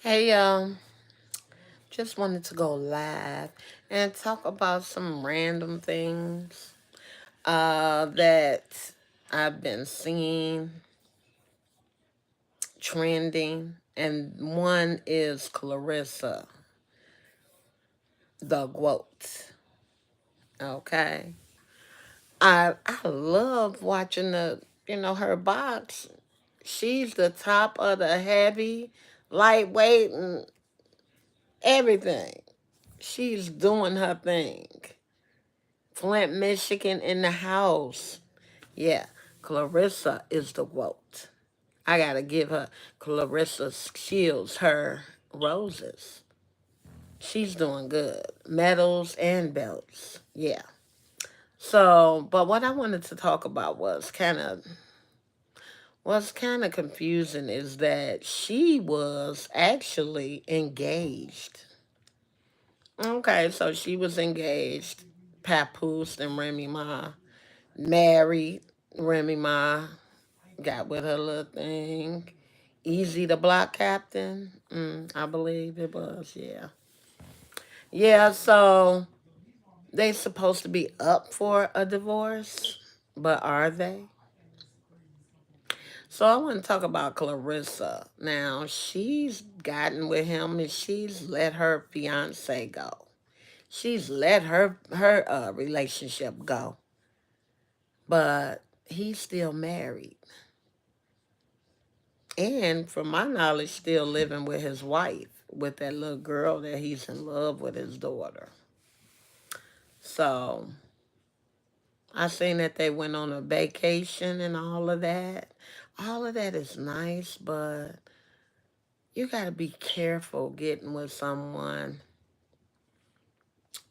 Hey, just wanted to go live and talk about some random things that I've been seeing trending, and one is Clarissa, the gwoat. Okay, I love watching her box. She's the top of the heavy, lightweight, and everything. She's doing her thing. Flint, Michigan in the house. Yeah, Clarissa is the GOAT. I gotta give her Clarissa Shields her roses. She's doing good. Medals and belts. Yeah. So, but what I wanted to talk about was kind of confusing is that she was actually engaged. Okay, so she was engaged. Papoose and Remy Ma married. Remy Ma got with her little thing. Easy the block captain. I believe it was, yeah. Yeah, so they supposed to be up for a divorce, but are they? So I want to talk about Clarissa. Now, she's gotten with him and she's let her fiance go. She's let her relationship go, but he's still married. And from my knowledge, still living with his wife, with that little girl that he's in love with, his daughter. So I seen that they went on a vacation and all of that. All of that is nice, but you got to be careful getting with someone,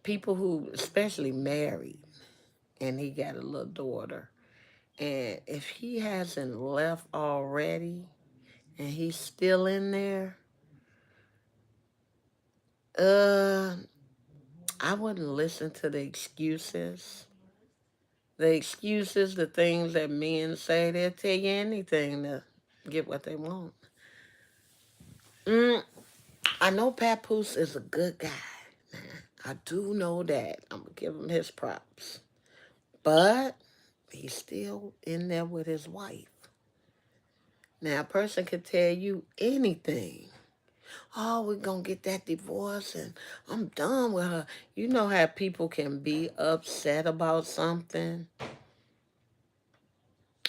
people who, especially married, and he got a little daughter. And if he hasn't left already and he's still in there, uh, I wouldn't listen to the excuses. The excuses, the things that men say, they'll tell you anything to get what they want. Mm, I know Papoose is a good guy. I do know that. I'm going to give him his props. But he's still in there with his wife. Now, a person could tell you anything. Oh, we're going to get that divorce and I'm done with her. You know how people can be upset about something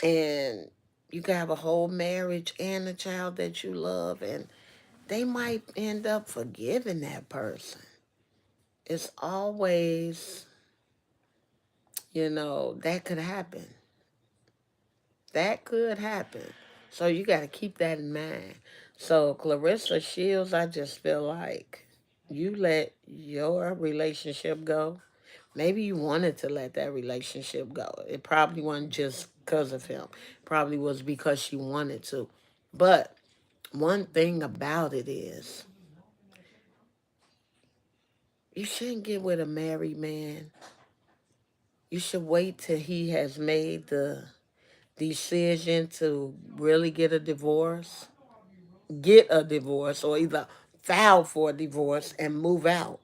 and you can have a whole marriage and a child that you love, and they might end up forgiving that person. It's always, that could happen. That could happen. So you got to keep that in mind. So, Clarissa Shields, I just feel like you let your relationship go. Maybe you wanted to let that relationship go. It probably wasn't just because of him. Probably was because she wanted to. But one thing about it is, you shouldn't get with a married man. You should wait till he has made the decision to really get a divorce. Get a divorce or either file for a divorce and move out.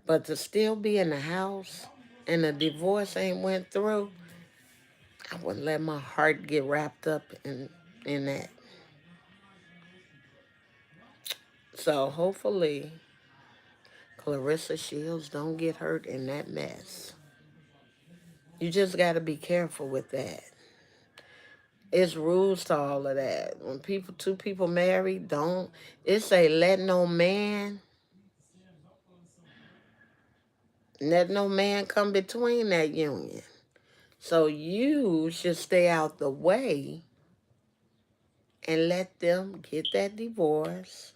But to still be in the house and the divorce ain't went through, I wouldn't let my heart get wrapped up in that. So hopefully Clarissa Shields don't get hurt in that mess. You just got to be careful with that. It's rules to all of that. When two people marry, don't, it say let no man come between that union. So you should stay out the way and let them get that divorce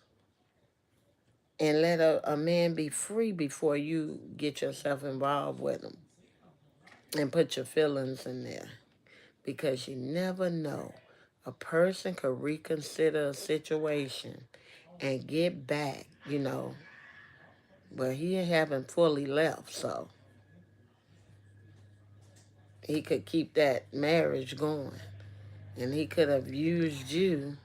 and let a man be free before you get yourself involved with him and put your feelings in there, because you never know. A person could reconsider a situation and get back, but he haven't fully left, so he could keep that marriage going. And he could have used you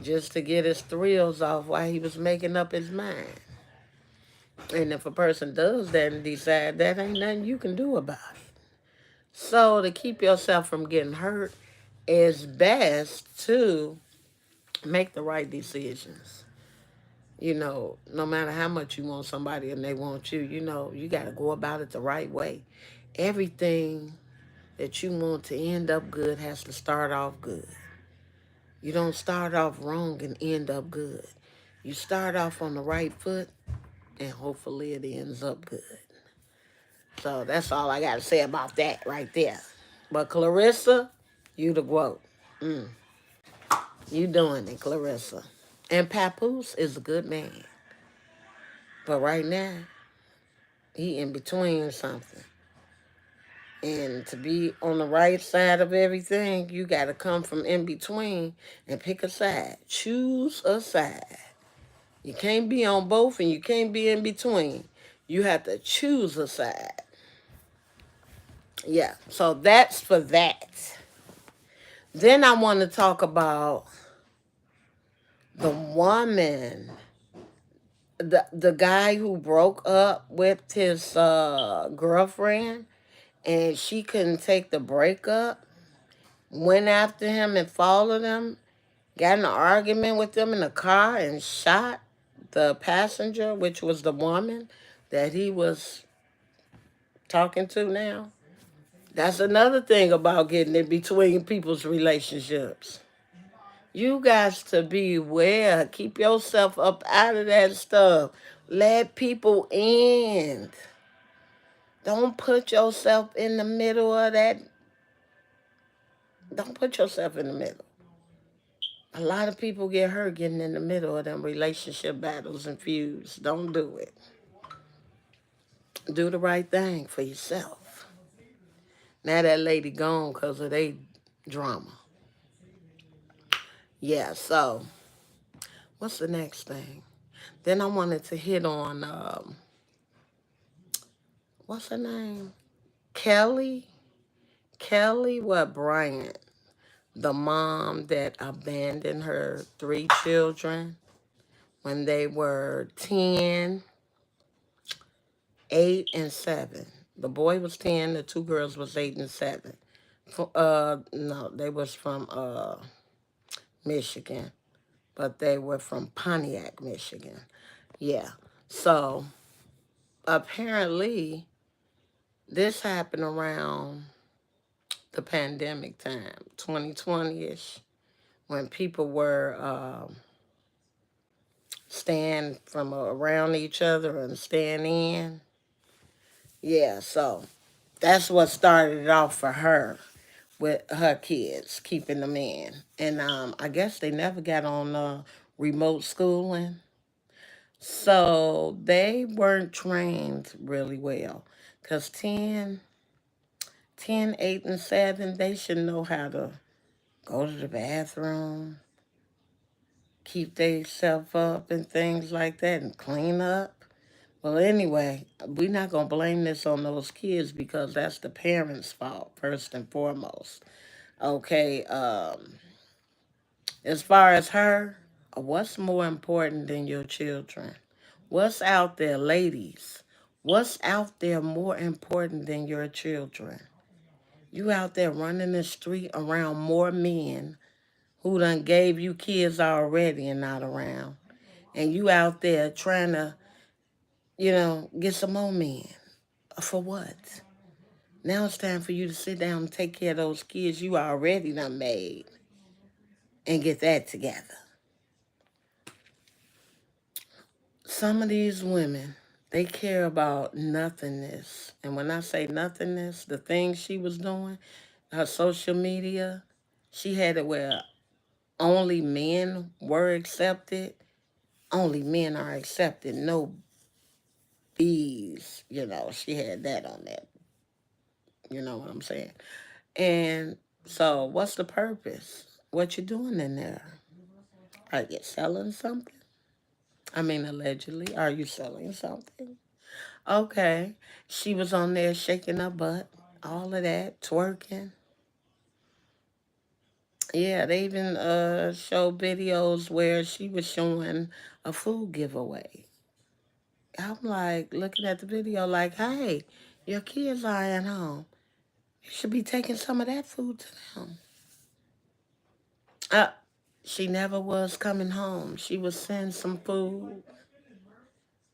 just to get his thrills off while he was making up his mind. And if a person does that and decide that, ain't nothing you can do about it. So to keep yourself from getting hurt, it's best to make the right decisions. No matter how much you want somebody and they want you, you got to go about it the right way. Everything that you want to end up good has to start off good. You don't start off wrong and end up good. You start off on the right foot and hopefully it ends up good. So that's all I got to say about that right there. But Clarissa, you the gwoat. Mm, you doing it, Clarissa. And Papoose is a good man. But right now, he in between something. And to be on the right side of everything, you got to come from in between and pick a side. Choose a side. You can't be on both and you can't be in between. You have to choose a side. Yeah, so that's for that. Then I want to talk about the woman, the guy who broke up with his girlfriend and she couldn't take the breakup, went after him and followed him, got in an argument with them in the car and shot the passenger, which was the woman that he was talking to now. That's another thing about getting in between people's relationships. You guys to beware. Keep yourself up out of that stuff. Let people in. Don't put yourself in the middle of that. Don't put yourself in the middle. A lot of people get hurt getting in the middle of them relationship battles and feuds. Don't do it. Do the right thing for yourself. Now that lady gone because of they drama. Yeah, so what's the next thing? Then I wanted to hit on, what's her name? Kelly? Kelly, what, Bryant? The mom that abandoned her 3 children when they were 10, 8, and 7. The boy was 10, the 2 girls was 8 and 7. No, they was from Michigan, but they were from Pontiac, Michigan. Yeah. So apparently this happened around the pandemic time, 2020-ish, when people were staying from around each other and staying in. Yeah, so that's what started it off for her with her kids, keeping them in. And I guess they never got on remote schooling. So they weren't trained really well. Because 8, and 7, they should know how to go to the bathroom, keep themselves up and things like that, and clean up. Well, anyway, we're not going to blame this on those kids because that's the parents' fault, first and foremost. Okay, as far as her, what's more important than your children? What's out there, ladies? What's out there more important than your children? You out there running the street around more men who done gave you kids already and not around. And you out there trying to, get some more men. For what? Now it's time for you to sit down and take care of those kids you already done made and get that together. Some of these women, they care about nothingness. And when I say nothingness, the things she was doing, her social media, she had it where only men were accepted. Only men are accepted. No bees. She had that on that. You know what I'm saying? And so what's the purpose? What you doing in there? Are you selling something? I mean, allegedly, are you selling something? Okay. She was on there shaking her butt, all of that, twerking. Yeah, they even show videos where she was showing a food giveaway. I'm like looking at the video like, hey, your kids are at home. You should be taking some of that food to them. Uh, she never was coming home. She would send some food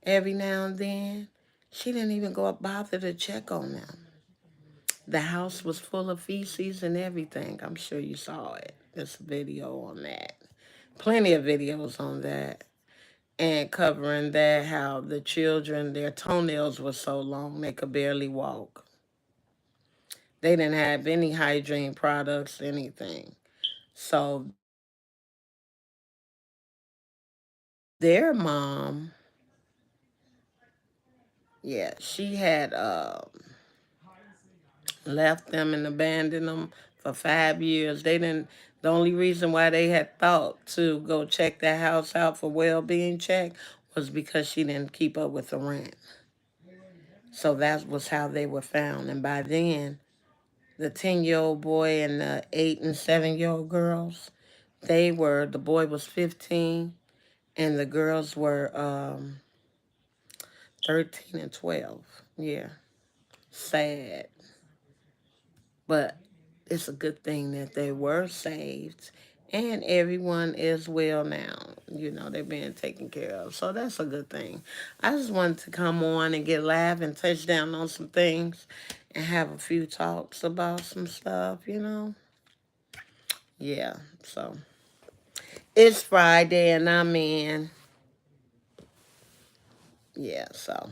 every now and then. She didn't even go up bother to check on them. The house was full of feces and everything. I'm sure you saw it. There's a video on that. Plenty of videos on that. And covering that, how the children, their toenails were so long they could barely walk. They didn't have any hygiene products, anything. So their mom, yeah, she had left them and abandoned them for 5 years. They didn't. The only reason why they had thought to go check that house out for well-being check was because she didn't keep up with the rent. So that was how they were found. And by then, the 10-year-old boy and the 8 and 7-year-old girls, the boy was 15 and the girls were 13 and 12. Yeah, sad. But it's a good thing that they were saved and everyone is well now. They're being taken care of. So that's a good thing. I just wanted to come on and get live and touch down on some things and have a few talks about some stuff. Yeah, so it's Friday and I'm in. Yeah, so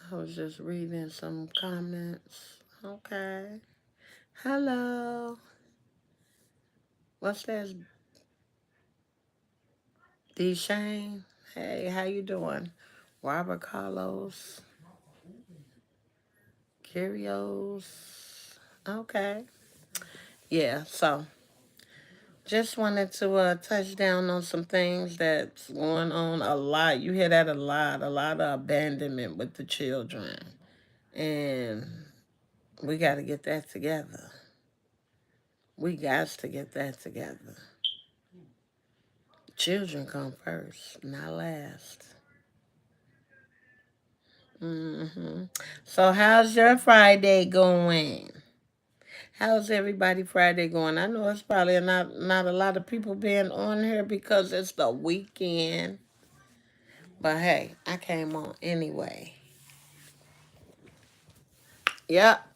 I was just reading some comments. Okay. Hello. What's that? D Shane. Hey, how you doing? Robert Carlos. Curios. Okay. Yeah, so just wanted to touch down on some things that's going on a lot. You hear that a lot of abandonment with the children. And we got to get that together. We got to get that together. Children come first, not last. So how's your Friday going? How's everybody Friday going? I know it's probably not a lot of people being on here because it's the weekend. But hey, I came on anyway. Yep.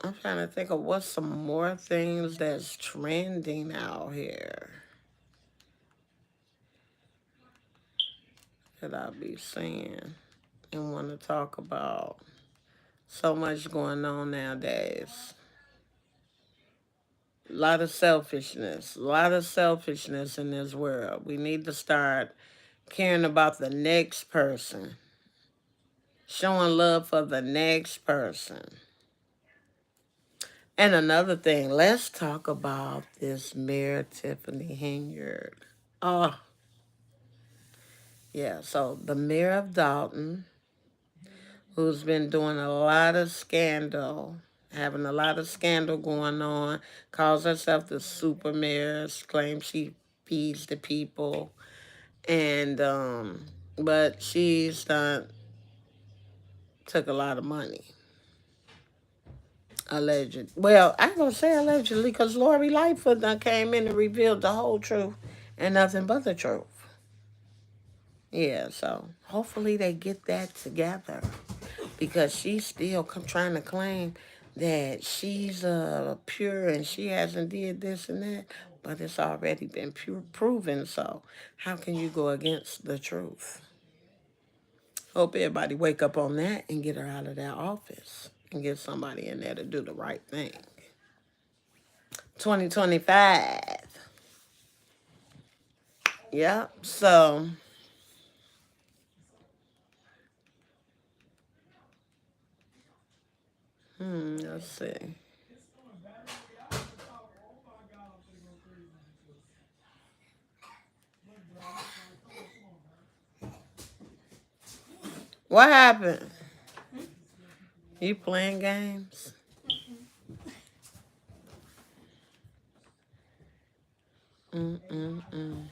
I'm trying to think of what's some more things that's trending out here that I'll be seeing and want to talk about. So much going on nowadays. A lot of selfishness in this world. We need to start caring about the next person, showing love for the next person. And another thing, let's talk about this Mayor Tiffany Hinyard. Oh, yeah. So the mayor of Dalton, who's been doing a lot of scandal, having a lot of scandal going on, calls herself the super mayor, claims she feeds the people, and but she's took a lot of money. Alleged. Well, I ain't gonna say allegedly because Lori Lightfoot done came in and revealed the whole truth and nothing but the truth. Yeah, so hopefully they get that together because she's still trying to claim that she's pure and she hasn't did this and that, but it's already been proven. So how can you go against the truth? Hope everybody wake up on that and get her out of that office and get somebody in there to do the right thing. 2025. Yep. So, let's see. What happened? You playing games? Mm-mm-mm.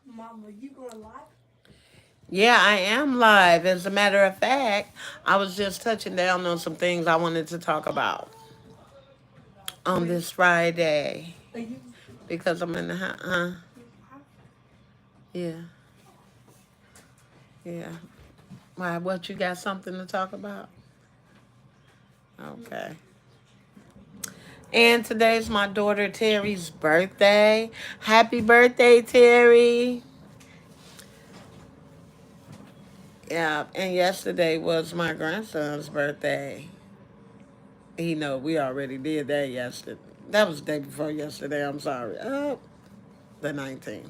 Mama, you going live? Yeah, I am live. As a matter of fact, I was just touching down on some things I wanted to talk about on this Friday Are you? because I'm in the house. Yeah, yeah. Why? What, you got something to talk about? Okay. And today's my daughter Terry's birthday. Happy birthday, Terry. Yeah, and yesterday was my grandson's birthday. He know we already did that yesterday. That was the day before yesterday. I'm sorry. The 19th.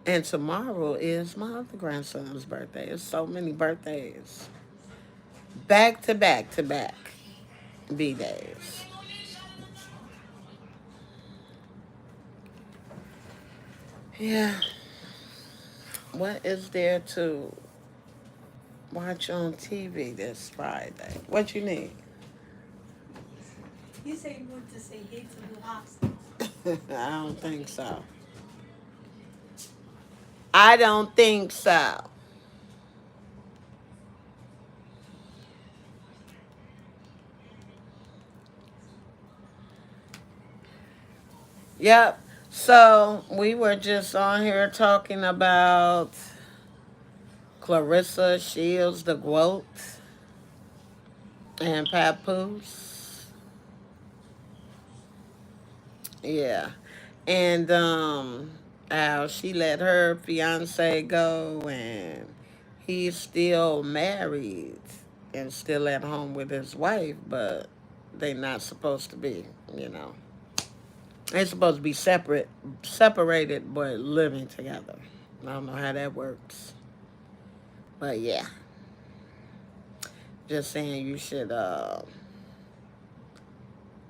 And tomorrow is my other grandson's birthday. It's so many birthdays. Back to back to back. B days. Yeah. What is there to watch on TV this Friday? What you need? You say you want to say hey to the hospital. I don't think so. I don't think so. Yep. So we were just on here talking about Clarissa Shields, the gwoat, and Papoose. Yeah. And how she let her fiance go and he's still married and still at home with his wife, but they not supposed to be, you know. They're supposed to be separated, but living together. I don't know how that works. But yeah, just saying you should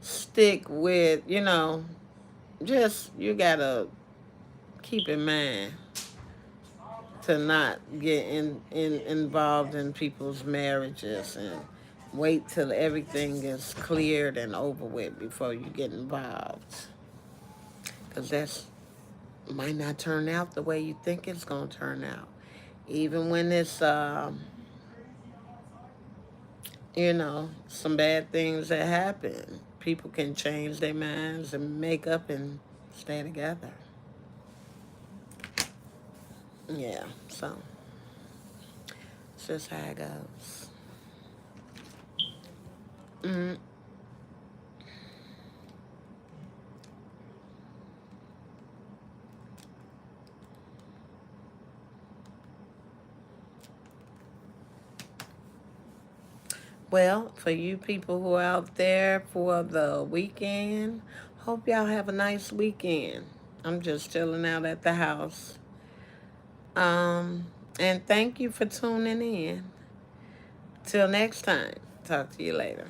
stick with, just you gotta keep in mind to not get involved in people's marriages and wait till everything is cleared and over with before you get involved. Because that's might not turn out the way you think it's going to turn out. Even when it's, some bad things that happen, people can change their minds and make up and stay together. Yeah, so it's just how it goes. Mm. Well, for you people who are out there for the weekend, hope y'all have a nice weekend. I'm just chilling out at the house. Um, and thank you for tuning in. Till next time, talk to you later.